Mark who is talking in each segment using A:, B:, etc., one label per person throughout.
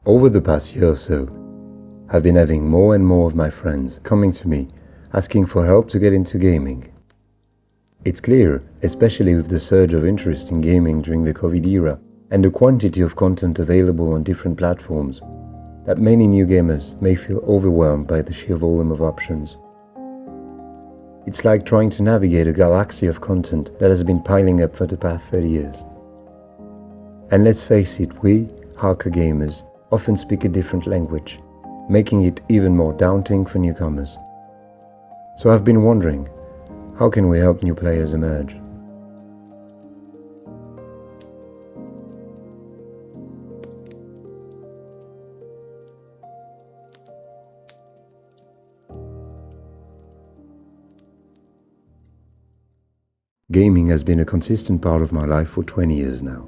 A: Over the past year or so, I've been having more and more of my friends coming to me asking for help to get into gaming. It's clear, especially with the surge of interest in gaming during the COVID era and the quantity of content available on different platforms, that many new gamers may feel overwhelmed by the sheer volume of options. It's like trying to navigate a galaxy of content that has been piling up for the past 30 years. And let's face it, we, hardcore gamers, often speak a different language, making it even more daunting for newcomers. So I've been wondering, how can we help new players emerge? Gaming has been a consistent part of my life for 20 years now,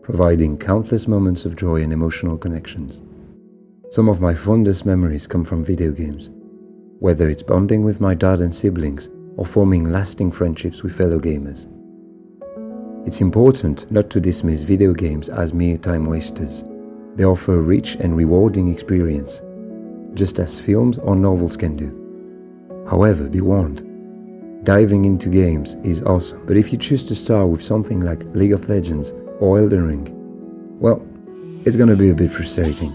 A: providing countless moments of joy and emotional connections. Some of my fondest memories come from video games, whether it's bonding with my dad and siblings or forming lasting friendships with fellow gamers. It's important not to dismiss video games as mere time wasters. They offer a rich and rewarding experience, just as films or novels can do. However, be warned, diving into games is awesome, but if you choose to start with something like League of Legends or Elden Ring, well, it's gonna be a bit frustrating.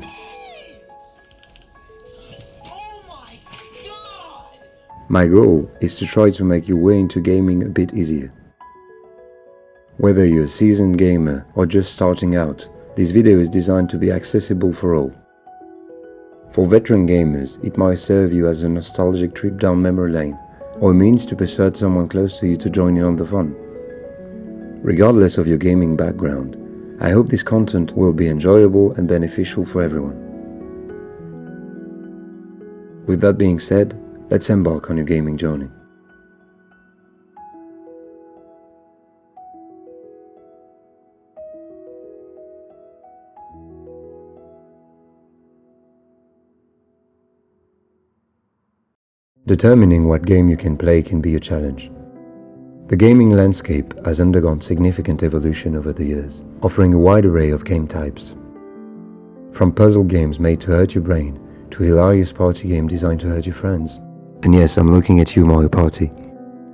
A: My goal is to try to make your way into gaming a bit easier. Whether you're a seasoned gamer or just starting out, this video is designed to be accessible for all. For veteran gamers, it might serve you as a nostalgic trip down memory lane, or a means to persuade someone close to you to join in on the fun. Regardless of your gaming background, I hope this content will be enjoyable and beneficial for everyone. With that being said, let's embark on your gaming journey. Determining what game you can play can be a challenge. The gaming landscape has undergone significant evolution over the years, offering a wide array of game types. From puzzle games made to hurt your brain, to a hilarious party game designed to hurt your friends. And yes, I'm looking at you, Mario Party.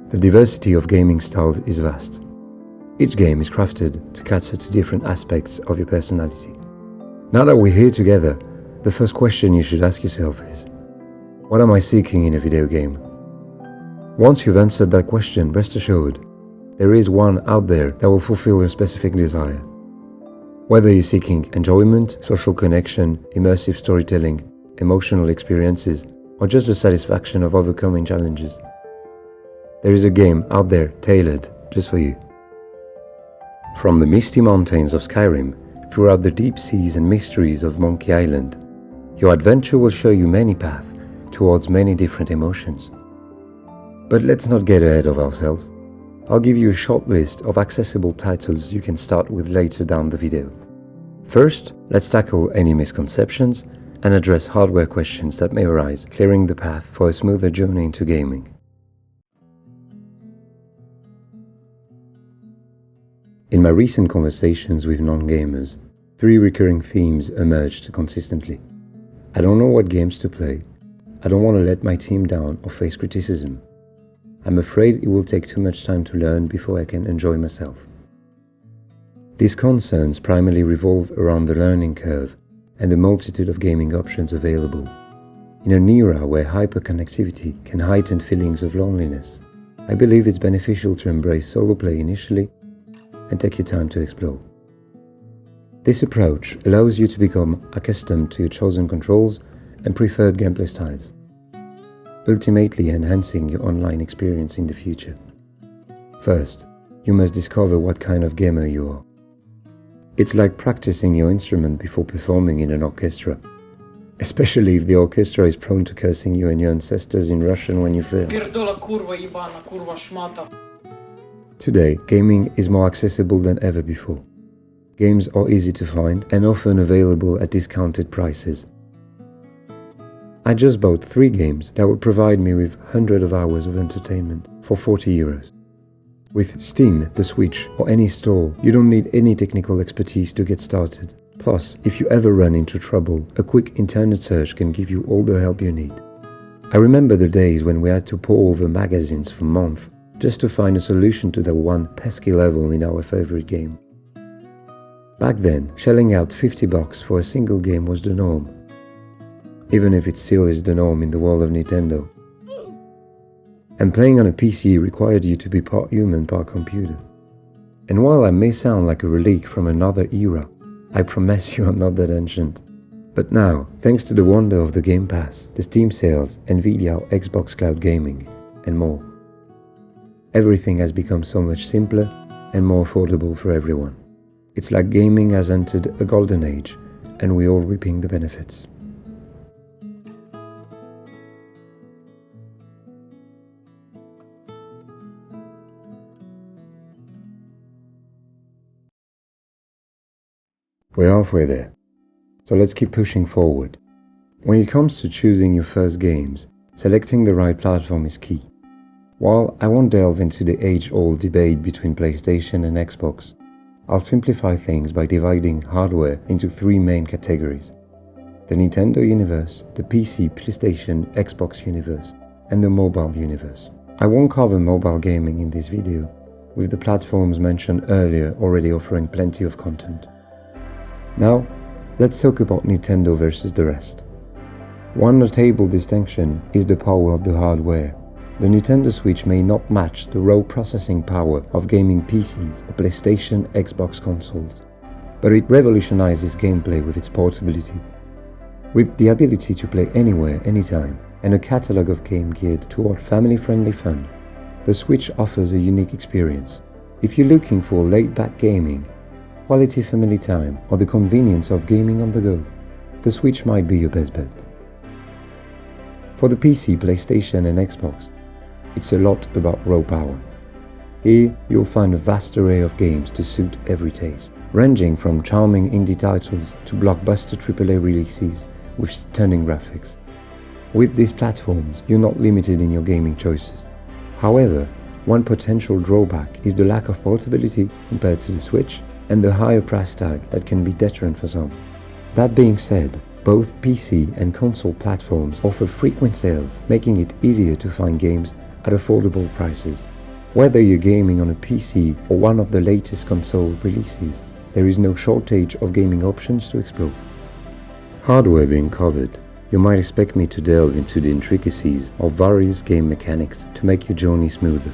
A: The diversity of gaming styles is vast. Each game is crafted to cater to different aspects of your personality. Now that we're here together, the first question you should ask yourself is, what am I seeking in a video game? Once you've answered that question, rest assured, there is one out there that will fulfill your specific desire. Whether you're seeking enjoyment, social connection, immersive storytelling, emotional experiences, or just the satisfaction of overcoming challenges, there is a game out there tailored just for you. From the misty mountains of Skyrim, throughout the deep seas and mysteries of Monkey Island, your adventure will show you many paths towards many different emotions. But let's not get ahead of ourselves. I'll give you a short list of accessible titles you can start with later down the video. First, let's tackle any misconceptions and address hardware questions that may arise, clearing the path for a smoother journey into gaming. In my recent conversations with non-gamers, 3 recurring themes emerged consistently. I don't know what games to play. I don't want to let my team down or face criticism. I'm afraid it will take too much time to learn before I can enjoy myself. These concerns primarily revolve around the learning curve and the multitude of gaming options available. In an era where hyperconnectivity can heighten feelings of loneliness, I believe it's beneficial to embrace solo play initially and take your time to explore. This approach allows you to become accustomed to your chosen controls and preferred gameplay styles, ultimately enhancing your online experience in the future. First, you must discover what kind of gamer you are. It's like practicing your instrument before performing in an orchestra, especially if the orchestra is prone to cursing you and your ancestors in Russian when you fail. Today, gaming is more accessible than ever before. Games are easy to find and often available at discounted prices. I just bought 3 games that will provide me with hundreds of hours of entertainment for €40. With Steam, the Switch, or any store, you don't need any technical expertise to get started. Plus, if you ever run into trouble, a quick internet search can give you all the help you need. I remember the days when we had to pore over magazines for months just to find a solution to that one pesky level in our favorite game. Back then, shelling out $50 for a single game was the norm, even if it still is the norm in the world of Nintendo. And playing on a PC required you to be part human, part computer. And while I may sound like a relic from another era, I promise you I'm not that ancient. But now, thanks to the wonder of the Game Pass, the Steam sales, Nvidia Xbox Cloud Gaming, and more, everything has become so much simpler and more affordable for everyone. It's like gaming has entered a golden age, and we're all reaping the benefits. We're halfway there, so let's keep pushing forward. When it comes to choosing your first games, selecting the right platform is key. While I won't delve into the age-old debate between PlayStation and Xbox, I'll simplify things by dividing hardware into three main categories: the Nintendo universe, the PC, PlayStation, Xbox universe, and the mobile universe. I won't cover mobile gaming in this video, with the platforms mentioned earlier already offering plenty of content. Now, let's talk about Nintendo versus the rest. One notable distinction is the power of the hardware. The Nintendo Switch may not match the raw processing power of gaming PCs or PlayStation, Xbox consoles, but it revolutionizes gameplay with its portability. With the ability to play anywhere, anytime, and a catalog of games geared toward family-friendly fun, the Switch offers a unique experience. If you're looking for laid-back gaming, quality family time, or the convenience of gaming on the go, the Switch might be your best bet. For the PC, PlayStation, and Xbox, it's a lot about raw power. Here, you'll find a vast array of games to suit every taste, ranging from charming indie titles to blockbuster AAA releases with stunning graphics. With these platforms, you're not limited in your gaming choices. However, one potential drawback is the lack of portability compared to the Switch and the higher price tag that can be deterrent for some. That being said, both PC and console platforms offer frequent sales, making it easier to find games at affordable prices. Whether you're gaming on a PC or one of the latest console releases, there is no shortage of gaming options to explore. Hardware being covered, you might expect me to delve into the intricacies of various game mechanics to make your journey smoother.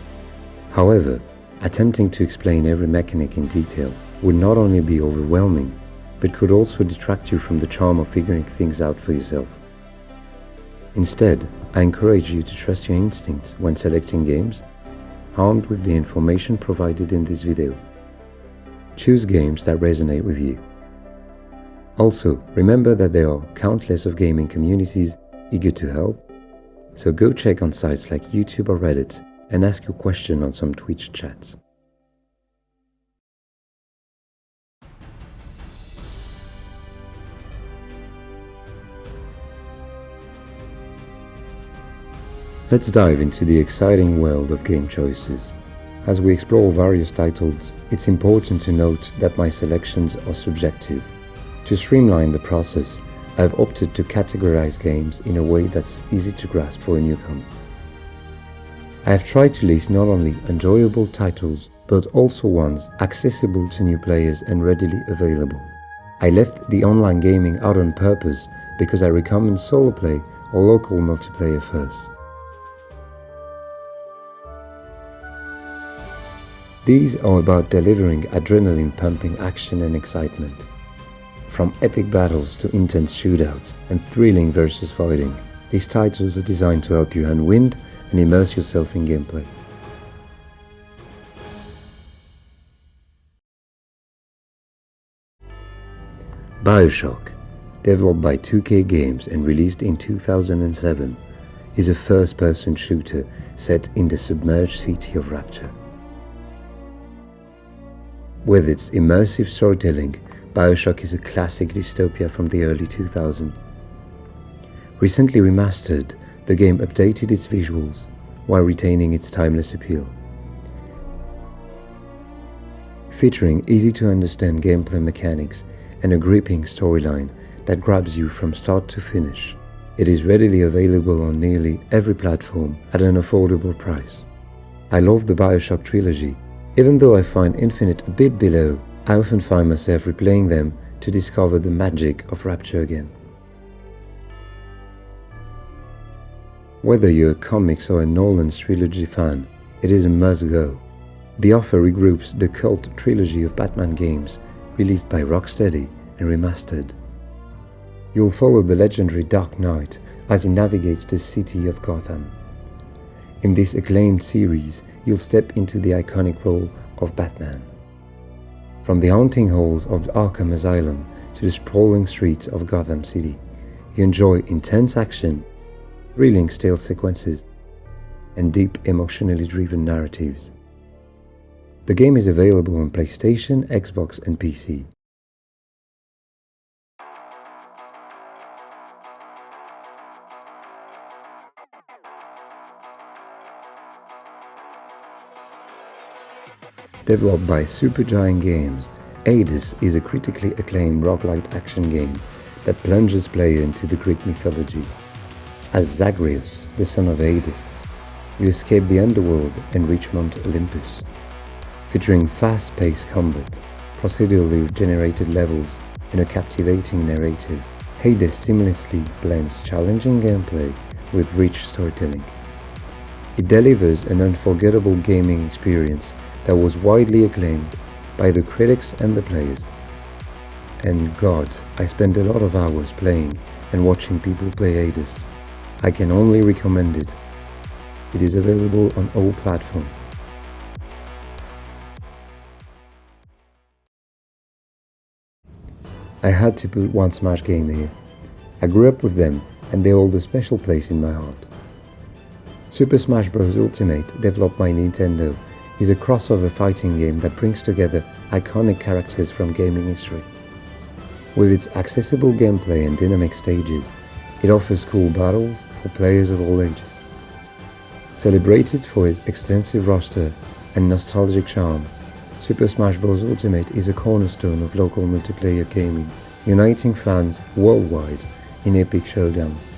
A: However, attempting to explain every mechanic in detail would not only be overwhelming, but could also detract you from the charm of figuring things out for yourself. Instead, I encourage you to trust your instincts when selecting games, armed with the information provided in this video. Choose games that resonate with you. Also, remember that there are countless of gaming communities eager to help, so go check on sites like YouTube or Reddit and ask your question on some Twitch chats. Let's dive into the exciting world of game choices. As we explore various titles, it's important to note that my selections are subjective. To streamline the process, I've opted to categorize games in a way that's easy to grasp for a newcomer. I have tried to list not only enjoyable titles, but also ones accessible to new players and readily available. I left the online gaming out on purpose because I recommend solo play or local multiplayer first. These are about delivering adrenaline-pumping action and excitement. From epic battles to intense shootouts and thrilling versus fighting, these titles are designed to help you unwind and immerse yourself in gameplay. Bioshock, developed by 2K Games and released in 2007, is a first-person shooter set in the submerged city of Rapture. With its immersive storytelling, Bioshock is a classic dystopia from the early 2000s. Recently remastered, the game updated its visuals while retaining its timeless appeal. Featuring easy-to-understand gameplay mechanics and a gripping storyline that grabs you from start to finish. It is readily available on nearly every platform at an affordable price. I love the Bioshock trilogy. Even though I find Infinite a bit below, I often find myself replaying them to discover the magic of Rapture again. Whether you're a comics or a Nolan's trilogy fan, it is a must-go. The offer regroups the cult trilogy of Batman games released by Rocksteady and remastered. You'll follow the legendary Dark Knight as he navigates the city of Gotham. In this acclaimed series, you'll step into the iconic role of Batman. From the haunting halls of Arkham Asylum to the sprawling streets of Gotham City, you enjoy intense action, thrilling stealth sequences, and deep emotionally driven narratives. The game is available on PlayStation, Xbox, and PC. Developed by Supergiant Games, Hades is a critically acclaimed roguelite action game that plunges player into the Greek mythology. As Zagreus, the son of Hades, you escape the underworld and reach Mount Olympus. Featuring fast-paced combat, procedurally generated levels, and a captivating narrative, Hades seamlessly blends challenging gameplay with rich storytelling. It delivers an unforgettable gaming experience that was widely acclaimed by the critics and the players. And God, I spent a lot of hours playing and watching people play Hades. I can only recommend it. It is available on all platforms. I had to put one Smash game here. I grew up with them and they hold a special place in my heart. Super Smash Bros. Ultimate, developed by Nintendo, is a crossover fighting game that brings together iconic characters from gaming history. With its accessible gameplay and dynamic stages, it offers cool battles for players of all ages. Celebrated for its extensive roster and nostalgic charm, Super Smash Bros. Ultimate is a cornerstone of local multiplayer gaming, uniting fans worldwide in epic showdowns.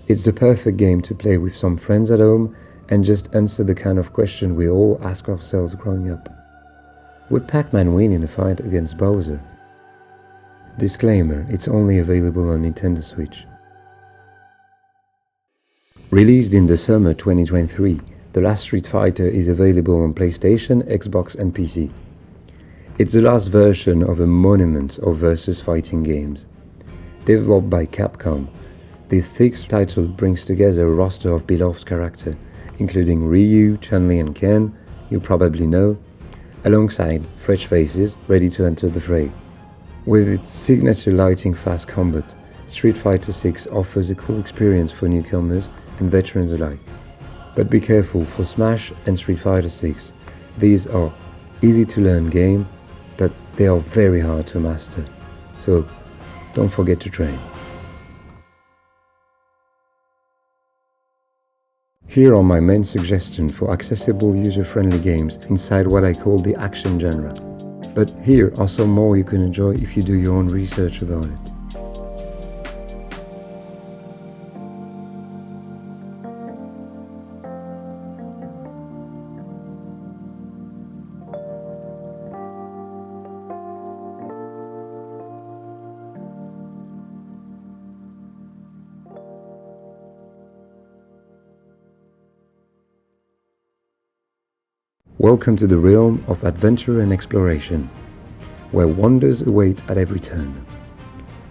A: It's the perfect game to play with some friends at home and just answer the kind of question we all ask ourselves growing up. Would Pac-Man win in a fight against Bowser? Disclaimer, it's only available on Nintendo Switch. Released in the summer 2023, The Last Street Fighter is available on PlayStation, Xbox and PC. It's the last version of a monument of versus fighting games. Developed by Capcom, this sixth title brings together a roster of beloved characters, including Ryu, Chun-Li and Ken, you probably know, alongside fresh faces ready to enter the fray. With its signature lighting fast combat, Street Fighter VI offers a cool experience for newcomers and veterans alike. But be careful, for Smash and Street Fighter VI, these are easy to learn games, but they are very hard to master, so don't forget to train. Here are my main suggestions for accessible user-friendly games inside what I call the action genre. But here are some more you can enjoy if you do your own research about it. Welcome to the realm of adventure and exploration, where wonders await at every turn.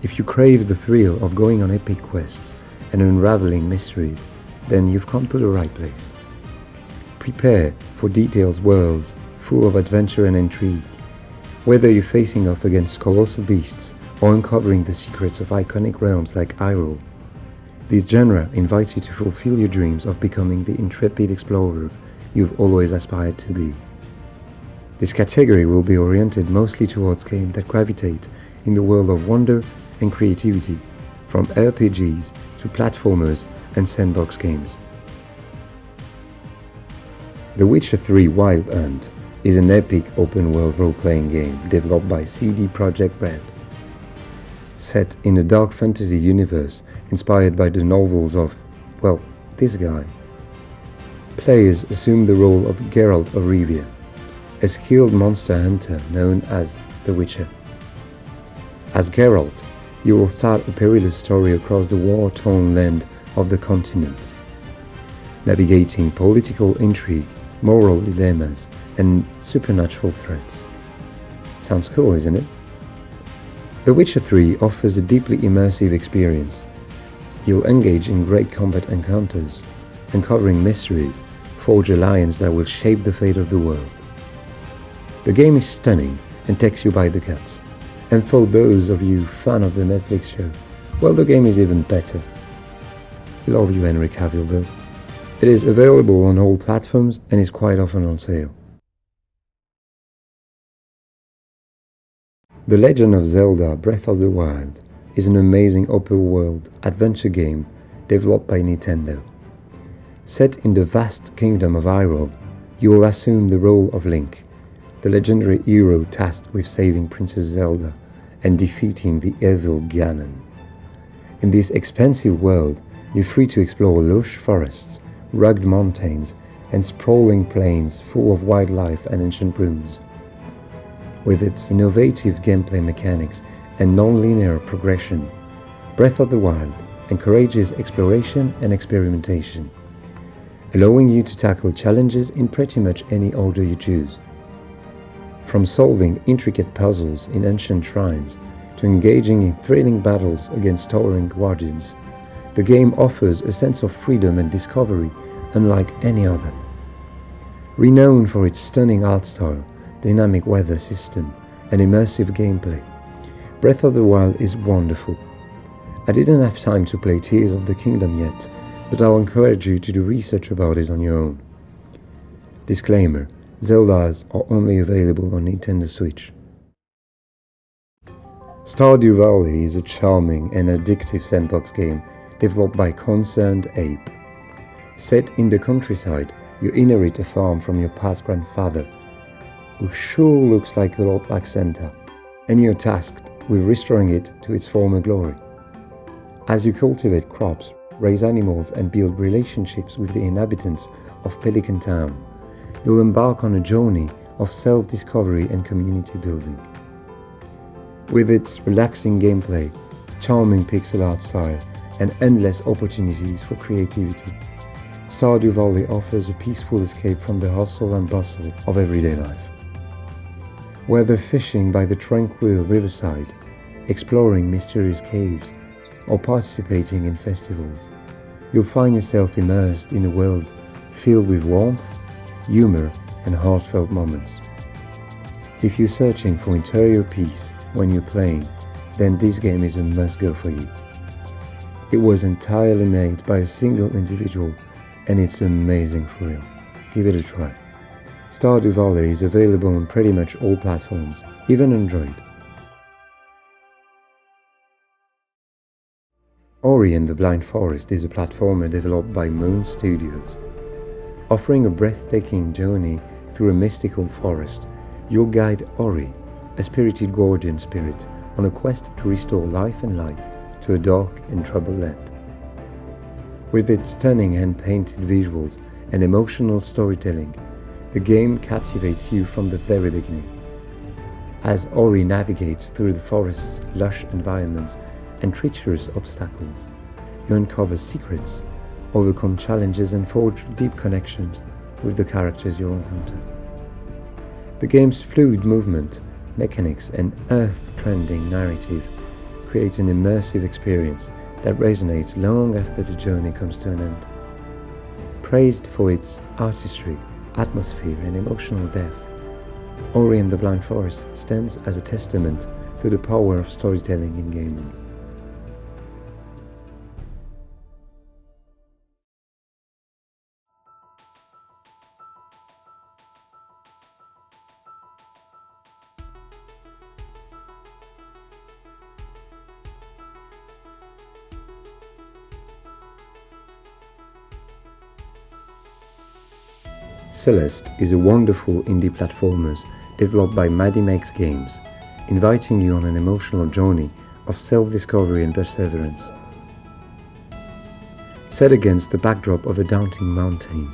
A: If you crave the thrill of going on epic quests and unraveling mysteries, then you've come to the right place. Prepare for detailed worlds full of adventure and intrigue. Whether you're facing off against colossal beasts or uncovering the secrets of iconic realms like Hyrule, this genre invites you to fulfill your dreams of becoming the intrepid explorer you've always aspired to be. This category will be oriented mostly towards games that gravitate in the world of wonder and creativity, from RPGs to platformers and sandbox games. The Witcher 3 Wild Hunt is an epic open-world role-playing game developed by CD Projekt Red. Set in a dark fantasy universe inspired by the novels of, well, this guy. Players assume the role of Geralt of Rivia, a skilled monster hunter known as the Witcher. As Geralt, you will start a perilous story across the war-torn land of the continent, navigating political intrigue, moral dilemmas, and supernatural threats. Sounds cool, isn't it? The Witcher 3 offers a deeply immersive experience. You'll engage in great combat encounters, uncovering mysteries, forge alliances that will shape the fate of the world. The game is stunning and takes you by the guts. And for those of you fan of the Netflix show, well, the game is even better. We love you, Henry Cavill, though. It is available on all platforms and is quite often on sale. The Legend of Zelda Breath of the Wild is an amazing open-world adventure game developed by Nintendo. Set in the vast kingdom of Hyrule, you will assume the role of Link, the legendary hero tasked with saving Princess Zelda and defeating the evil Ganon. In this expansive world, you're free to explore lush forests, rugged mountains, and sprawling plains full of wildlife and ancient ruins. With its innovative gameplay mechanics and non-linear progression, Breath of the Wild encourages exploration and experimentation, allowing you to tackle challenges in pretty much any order you choose. From solving intricate puzzles in ancient shrines to engaging in thrilling battles against towering guardians, the game offers a sense of freedom and discovery unlike any other. Renowned for its stunning art style, dynamic weather system, and immersive gameplay, Breath of the Wild is wonderful. I didn't have time to play Tears of the Kingdom yet, but I'll encourage you to do research about it on your own. Disclaimer: Zeldas are only available on Nintendo Switch. Stardew Valley is a charming and addictive sandbox game developed by ConcernedApe. Set in the countryside, you inherit a farm from your past grandfather, who sure looks like a lot like Santa, and you're tasked with restoring it to its former glory. As you cultivate crops, raise animals, and build relationships with the inhabitants of Pelican Town, you'll embark on a journey of self-discovery and community building. With its relaxing gameplay, charming pixel art style, and endless opportunities for creativity, Stardew Valley offers a peaceful escape from the hustle and bustle of everyday life. Whether fishing by the tranquil riverside, exploring mysterious caves, or participating in festivals, you'll find yourself immersed in a world filled with warmth, humor, and heartfelt moments. If you're searching for interior peace when you're playing, then this game is a must-go for you. It was entirely made by a single individual, and it's amazing for real. Give it a try. Stardew Valley is available on pretty much all platforms, even Android. Ori and the Blind Forest is a platformer developed by Moon Studios. Offering a breathtaking journey through a mystical forest, you'll guide Ori, a spirited guardian spirit, on a quest to restore life and light to a dark and troubled land. With its stunning hand-painted visuals and emotional storytelling, the game captivates you from the very beginning. As Ori navigates through the forest's lush environments and treacherous obstacles, you uncover secrets, overcome challenges, and forge deep connections with the characters you'll encounter. The game's fluid movement, mechanics, and earth-trending narrative create an immersive experience that resonates long after the journey comes to an end. Praised for its artistry, atmosphere, and emotional depth, Ori and the Blind Forest stands as a testament to the power of storytelling in gaming. Celeste is a wonderful indie platformer developed by MaddieMakesGames, inviting you on an emotional journey of self-discovery and perseverance. Set against the backdrop of a daunting mountain,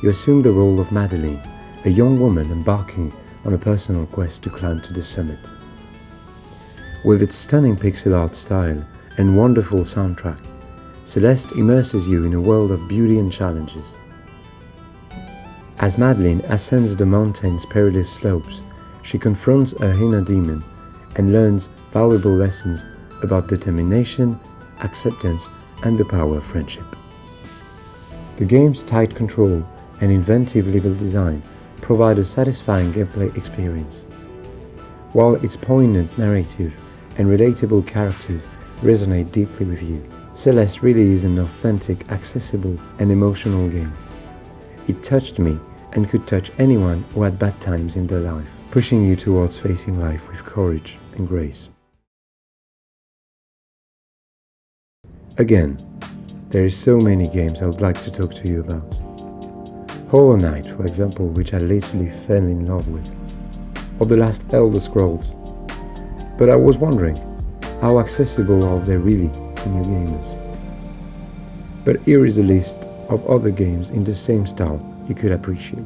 A: you assume the role of Madeline, a young woman embarking on a personal quest to climb to the summit. With its stunning pixel art style and wonderful soundtrack, Celeste immerses you in a world of beauty and challenges. As Madeline ascends the mountain's perilous slopes, she confronts her inner demon and learns valuable lessons about determination, acceptance, and the power of friendship. The game's tight control and inventive level design provide a satisfying gameplay experience, while its poignant narrative and relatable characters resonate deeply with you. Celeste really is an authentic, accessible, and emotional game. It touched me and could touch anyone who had bad times in their life, pushing you towards facing life with courage and grace. Again, there is so many games I would like to talk to you about. Hollow Knight, for example, which I literally fell in love with, or the last Elder Scrolls. But I was wondering, how accessible are they really to new gamers? But here is a list of other games in the same style you could appreciate.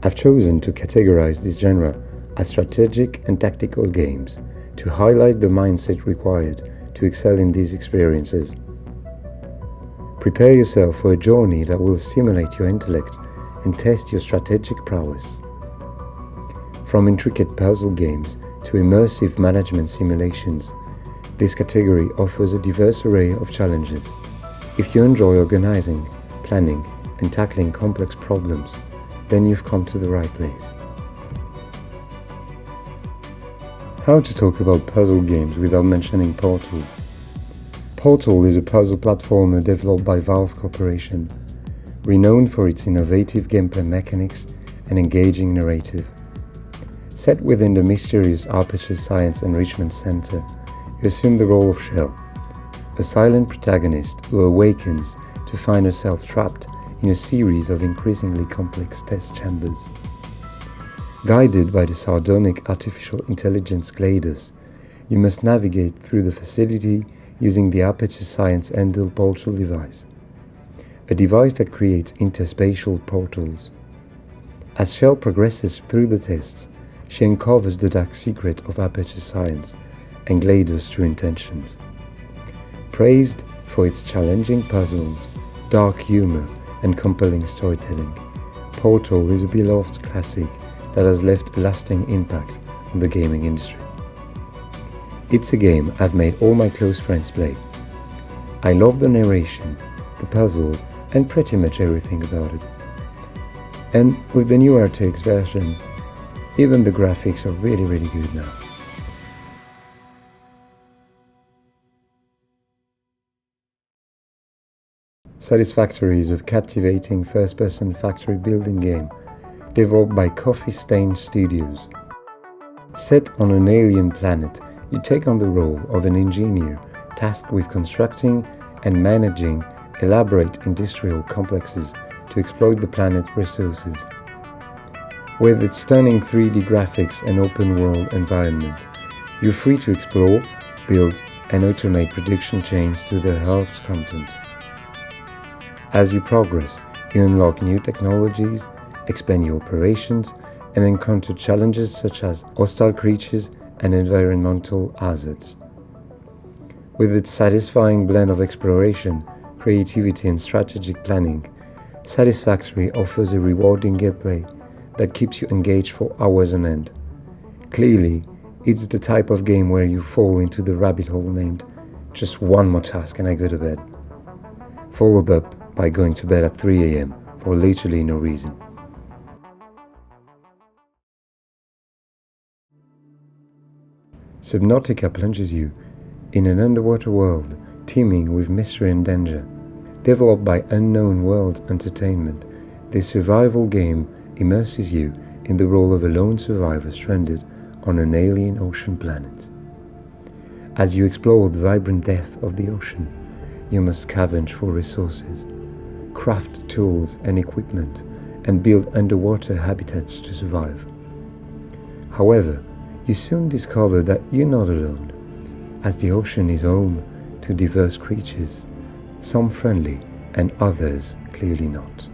A: I've chosen to categorize this genre as strategic and tactical games to highlight the mindset required to excel in these experiences. Prepare yourself for a journey that will stimulate your intellect and test your strategic prowess. From intricate puzzle games to immersive management simulations, this category offers a diverse array of challenges. If you enjoy organizing, planning, and tackling complex problems, then you've come to the right place. How to talk about puzzle games without mentioning Portal? Portal is a puzzle platformer developed by Valve Corporation, renowned for its innovative gameplay mechanics and engaging narrative. Set within the mysterious Aperture Science Enrichment Center, you assume the role of Shell, a silent protagonist who awakens to find herself trapped in a series of increasingly complex test chambers. Guided by the sardonic artificial intelligence GLaDOS, you must navigate through the facility using the Aperture Science Endel Portal device, a device that creates interspatial portals. As Shell progresses through the tests, she uncovers the dark secret of Aperture Science and GLaDOS' true intentions. Praised for its challenging puzzles, dark humor, and compelling storytelling, Portal is a beloved classic that has left a lasting impact on the gaming industry. It's a game I've made all my close friends play. I love the narration, the puzzles, and pretty much everything about it. And with the new RTX version, even the graphics are really good now. Satisfactory is a captivating first-person factory building game developed by Coffee Stain Studios. Set on an alien planet, you take on the role of an engineer tasked with constructing and managing elaborate industrial complexes to exploit the planet's resources. With its stunning 3D graphics and open-world environment, you're free to explore, build, and automate production chains to their heart's content. As you progress, you unlock new technologies, expand your operations, and encounter challenges such as hostile creatures and environmental hazards. With its satisfying blend of exploration, creativity, and strategic planning, Satisfactory offers a rewarding gameplay that keeps you engaged for hours on end. Clearly, it's the type of game where you fall into the rabbit hole named "just one more task and I go to bed," followed up by going to bed at 3 AM for literally no reason. Subnautica plunges you in an underwater world teeming with mystery and danger. Developed by Unknown World Entertainment, this survival game immerses you in the role of a lone survivor stranded on an alien ocean planet. As you explore the vibrant depth of the ocean, you must scavenge for resources, craft tools and equipment, and build underwater habitats to survive. However, you soon discover that you're not alone, as the ocean is home to diverse creatures, some friendly and others clearly not.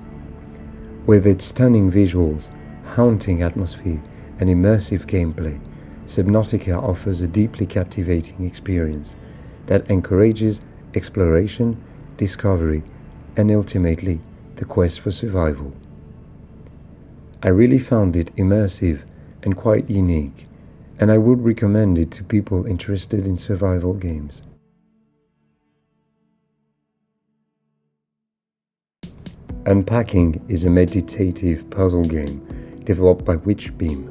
A: With its stunning visuals, haunting atmosphere, and immersive gameplay, Subnautica offers a deeply captivating experience that encourages exploration, discovery, and ultimately the quest for survival. I really found it immersive and quite unique, and I would recommend it to people interested in survival games. Unpacking is a meditative puzzle game developed by Witchbeam.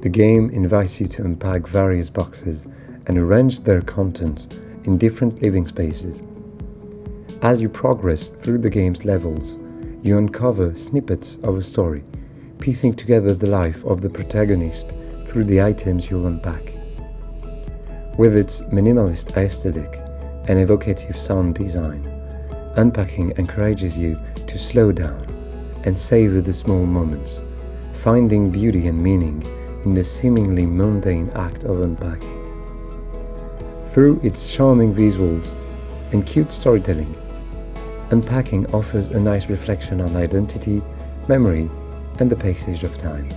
A: The game invites you to unpack various boxes and arrange their contents in different living spaces. As you progress through the game's levels, you uncover snippets of a story, piecing together the life of the protagonist through the items you'll unpack. With its minimalist aesthetic and evocative sound design, Unpacking encourages you to slow down and savor the small moments, finding beauty and meaning in the seemingly mundane act of unpacking. Through its charming visuals and cute storytelling, Unpacking offers a nice reflection on identity, memory, and the passage of time.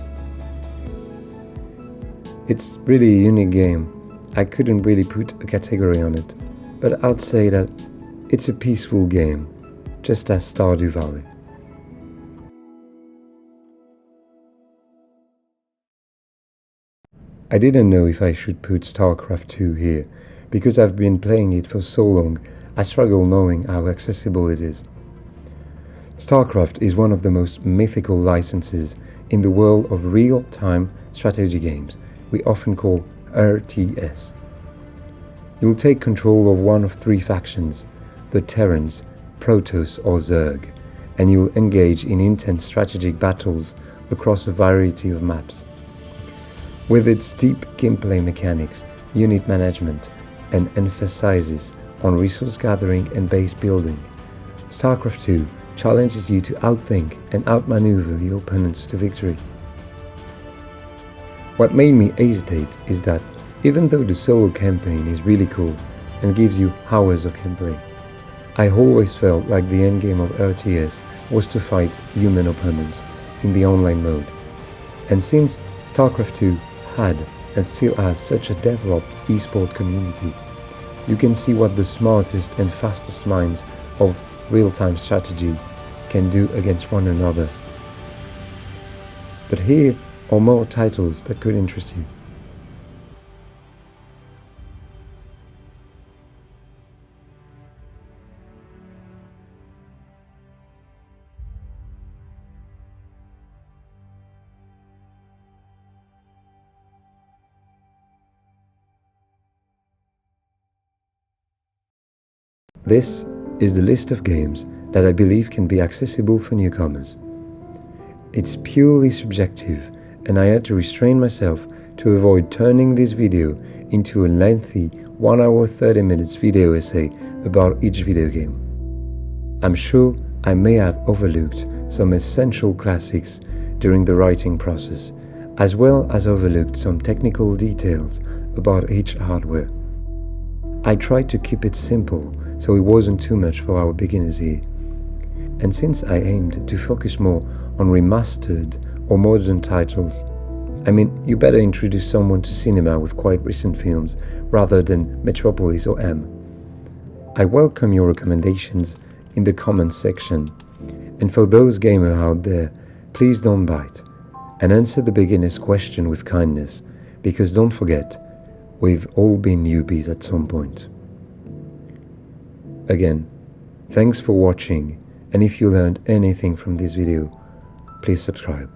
A: It's really a unique game. I couldn't really put a category on it, but I'd say that it's a peaceful game, just as Stardew Valley. I didn't know if I should put Starcraft II here, because I've been playing it for so long, I struggle knowing how accessible it is. Starcraft is one of the most mythical licenses in the world of real-time strategy games, we often call RTS. You'll take control of one of three factions, the Terrans, Protoss or Zerg, and you'll engage in intense strategic battles across a variety of maps. With its deep gameplay mechanics, unit management, and emphasis on resource gathering and base building, StarCraft II challenges you to outthink and outmaneuver your opponents to victory. What made me hesitate is that even though the solo campaign is really cool and gives you hours of gameplay, I always felt like the endgame of RTS was to fight human opponents in the online mode. And since StarCraft II had and still has such a developed esport community, you can see what the smartest and fastest minds of real-time strategy can do against one another. But here are more titles that could interest you. This is the list of games that I believe can be accessible for newcomers. It's purely subjective, and I had to restrain myself to avoid turning this video into a lengthy 1 hour 30 minutes video essay about each video game. I'm sure I may have overlooked some essential classics during the writing process, as well as overlooked some technical details about each hardware. I tried to keep it simple so it wasn't too much for our beginners here. And since I aimed to focus more on remastered or modern titles, I mean, you better introduce someone to cinema with quite recent films rather than Metropolis or M. I welcome your recommendations in the comments section, and for those gamers out there, please don't bite and answer the beginner's question with kindness, because don't forget, we've all been newbies at some point. Again, thanks for watching, and if you learned anything from this video, please subscribe.